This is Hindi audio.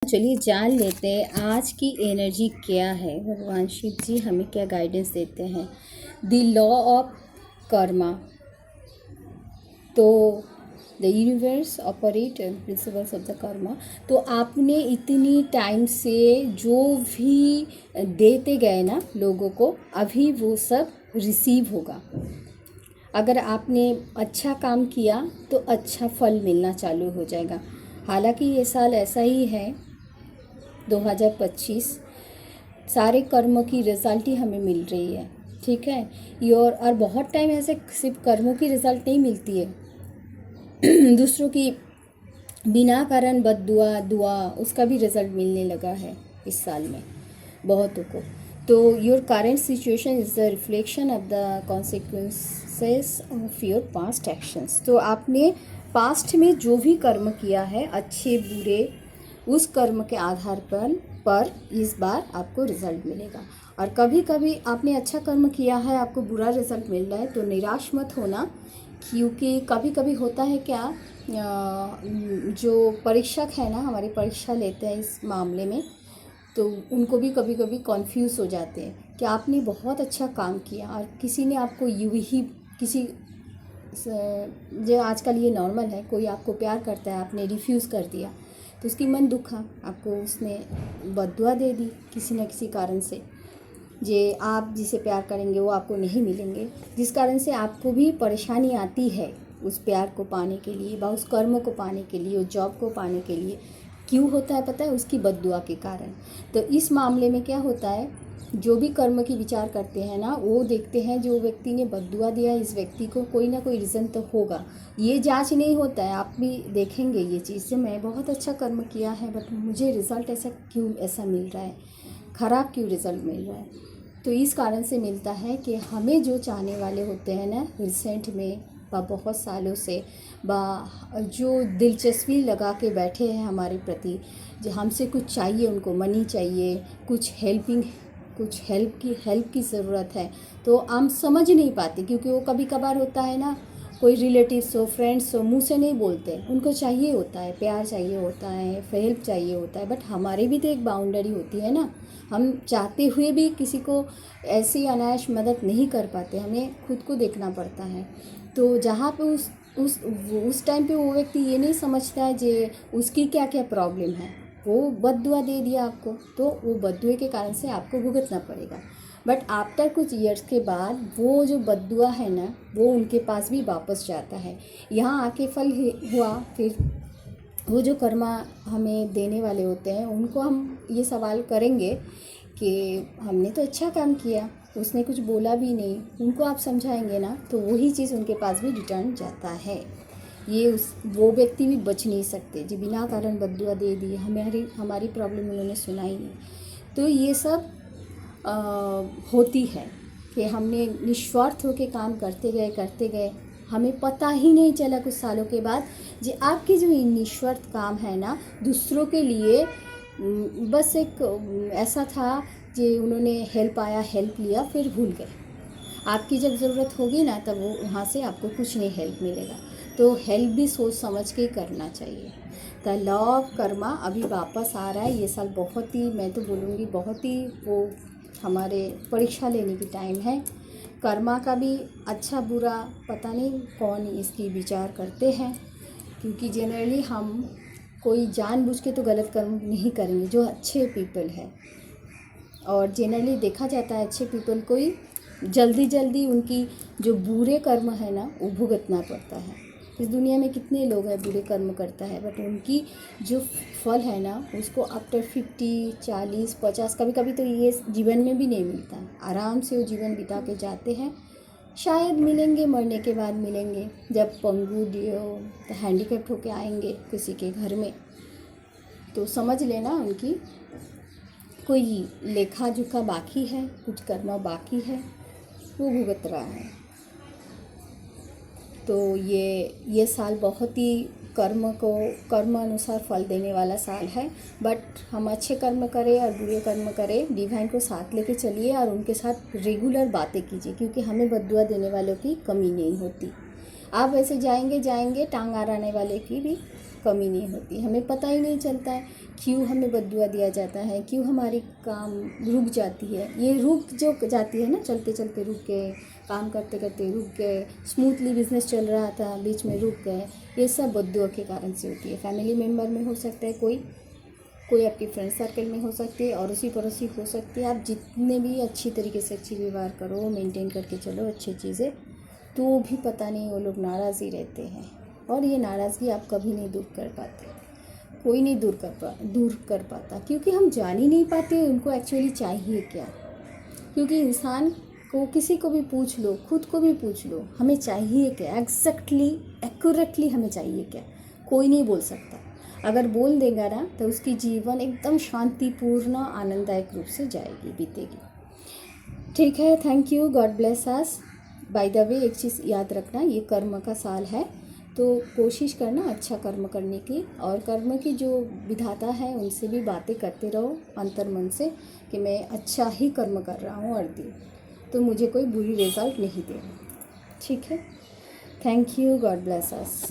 चलिए जान लेते हैं आज की एनर्जी क्या है। भगवान शिव जी हमें क्या गाइडेंस देते हैं। The law of karma. तो the universe operate principles of the karma. तो आपने इतनी टाइम से जो भी देते गए ना लोगों को, अभी वो सब रिसीव होगा। अगर आपने अच्छा काम किया तो अच्छा फल मिलना चालू हो जाएगा। हालांकि ये साल ऐसा ही है 2025, सारे कर्मों की रिज़ल्ट ही हमें मिल रही है। ठीक है, ये और बहुत टाइम ऐसे सिर्फ कर्मों की रिज़ल्ट नहीं मिलती है दूसरों की बिना कारण बद्दुआ दुआ उसका भी रिज़ल्ट मिलने लगा है इस साल में बहुतों को। तो your current situation is the reflection of the consequences of your past actions. तो आपने पास्ट में जो भी कर्म किया है, अच्छे बुरे, उस कर्म के आधार पर इस बार आपको रिज़ल्ट मिलेगा। और कभी कभी आपने अच्छा कर्म किया है, आपको बुरा रिज़ल्ट मिल रहा है तो निराश मत होना, क्योंकि कभी कभी होता है क्या, जो परीक्षक है ना, हमारी परीक्षा लेते हैं इस मामले में, तो उनको भी कभी कभी कन्फ्यूज़ हो जाते हैं कि आपने बहुत अच्छा काम किया और किसी ने आपको यूं ही किसी जो आजकल ये नॉर्मल है, कोई आपको प्यार करता है, आपने रिफ्यूज़ कर दिया तो उसकी मन दुखा, आपको उसने बद्दुआ दे दी किसी न किसी कारण से। जे आप जिसे प्यार करेंगे वो आपको नहीं मिलेंगे, जिस कारण से आपको भी परेशानी आती है उस प्यार को पाने के लिए, उस कर्म को पाने के लिए, उस जॉब को पाने के लिए। क्यों होता है पता है? उसकी बद्दुआ के कारण। तो इस मामले में क्या होता है, जो भी कर्म की विचार करते हैं ना, वो देखते हैं जो व्यक्ति ने बद्दुआ दिया इस व्यक्ति को कोई ना कोई रीज़न तो होगा। ये जांच नहीं होता है, आप भी देखेंगे ये चीज़ से, मैं बहुत अच्छा कर्म किया है बट मुझे रिज़ल्ट ऐसा मिल रहा है, ख़राब क्यों रिज़ल्ट मिल रहा है। तो इस कारण से मिलता है कि हमें जो चाहने वाले होते हैं ना, रिसेंट में बहुत सालों से जो दिलचस्पी लगा के बैठे हैं हमारे प्रति, जो हमसे कुछ चाहिए, उनको मनी चाहिए, कुछ हेल्प की ज़रूरत है, तो हम समझ नहीं पाते, क्योंकि वो कभी कभार होता है ना, कोई रिलेटिव्स हो, फ्रेंड्स हो, मुंह से नहीं बोलते, उनको चाहिए होता है, प्यार चाहिए होता है, हेल्प चाहिए होता है, बट हमारी भी तो एक बाउंड्री होती है ना। हम चाहते हुए भी किसी को ऐसी अनायास मदद नहीं कर पाते, हमें खुद को देखना पड़ता है। तो जहाँ पे उस टाइम पे वो व्यक्ति ये नहीं समझता है जे उसकी क्या क्या प्रॉब्लम है, वो बद्दुआ दे दिया आपको, तो वो बद्दुए के कारण से आपको भुगतना पड़ेगा। बट आफ्टर कुछ ईयर्स के बाद वो जो बद्दुआ है ना, वो उनके पास भी वापस जाता है। यहाँ आके फल हुआ, फिर वो जो कर्मा हमें देने वाले होते हैं उनको हम ये सवाल करेंगे कि हमने तो अच्छा काम किया, उसने कुछ बोला भी नहीं, उनको आप समझाएंगे ना, तो वही चीज़ उनके पास भी रिटर्न जाता है। ये वो व्यक्ति भी बच नहीं सकते जो बिना कारण बद्दुआ दे दी, हमारी प्रॉब्लम उन्होंने सुना ही नहीं। तो ये सब होती है कि हमने निस्वार्थ होकर काम करते गए, हमें पता ही नहीं चला कुछ सालों के बाद जो आपके जो निस्वार्थ काम है ना, दूसरों के लिए बस एक ऐसा था कि उन्होंने हेल्प लिया, फिर भूल गए। आपकी जब ज़रूरत होगी ना, तब वो वहाँ से आपको कुछ नहीं हेल्प मिलेगा। तो हेल्प भी सोच समझ के करना चाहिए। द लॉ ऑफ कर्मा अभी वापस आ रहा है। ये साल बहुत ही, मैं तो बोलूँगी बहुत ही, वो हमारे परीक्षा लेने की टाइम है। कर्मा का भी अच्छा बुरा पता नहीं कौन इसकी विचार करते हैं, क्योंकि जनरली हम कोई जानबूझ के तो गलत कर्म नहीं करेंगे जो अच्छे पीपल है। और जनरली देखा जाता है अच्छे पीपल को ही जल्दी उनकी जो बुरे कर्म है ना, वो भुगतना पड़ता है। इस दुनिया में कितने लोग हैं बुरे कर्म करता है, बट उनकी जो फल है ना, उसको आफ्टर 50, 40, 50, कभी कभी तो ये जीवन में भी नहीं मिलता। आराम से वो जीवन बिता के जाते हैं, शायद मिलेंगे, मरने के बाद मिलेंगे, जब पंगु हैंडीकैप्ट होके आएंगे किसी के घर में, तो समझ लेना उनकी कोई लेखा जोखा बाकी है, कुछ कर्म बाकी है, वो भुगत रहा है। तो ये साल बहुत ही कर्म अनुसार फल देने वाला साल है। बट हम अच्छे कर्म करें और बुरे कर्म करें, डिवाइन को साथ लेके चलिए और उनके साथ रेगुलर बातें कीजिए, क्योंकि हमें बद्दुआ देने वालों की कमी नहीं होती। आप ऐसे जाएंगे टांग अड़ाने वाले की भी कमी नहीं होती। हमें पता ही नहीं चलता है क्यों हमें बद्दुआ दिया जाता है, क्यों हमारी काम रुक जाती है। ये रुक जो जाती है ना, चलते चलते रुक गए, काम करते करते रुक गए, स्मूथली बिजनेस चल रहा था बीच में रुक गए, ये सब बद्दुआ के कारण से होती है। फैमिली मेम्बर में हो सकता है, कोई आपकी फ्रेंड सर्कल में हो सकती है, अड़ोसी पड़ोसी हो सकती है। आप जितने भी अच्छी तरीके से अच्छी व्यवहार करो, मेंटेन करके चलो अच्छी चीज़ें, तो भी पता नहीं वो लोग नाराज़ ही रहते हैं। और ये नाराज़गी आप कभी नहीं दूर कर पाते, कोई नहीं दूर कर पाता, क्योंकि हम जान ही नहीं पाते उनको एक्चुअली चाहिए क्या। क्योंकि इंसान को किसी को भी पूछ लो, खुद को भी पूछ लो, हमें चाहिए क्या, एग्जैक्टली एक्यूरेटली हमें चाहिए क्या, कोई नहीं बोल सकता। अगर बोल देगा ना तो उसकी जीवन एकदम शांतिपूर्ण आनंददायक रूप से जाएगी, बीतेगी। ठीक है, thank you, God bless us. By the way, एक चीज़ याद रखना, ये कर्म का साल है, तो कोशिश करना अच्छा कर्म करने की, और कर्म की जो विधाता है उनसे भी बातें करते रहो अंतर मन से कि मैं अच्छा ही कर्म कर रहा हूँ हर दिन, तो मुझे कोई बुरी रिजल्ट नहीं देगा। ठीक है, thank you, God bless us.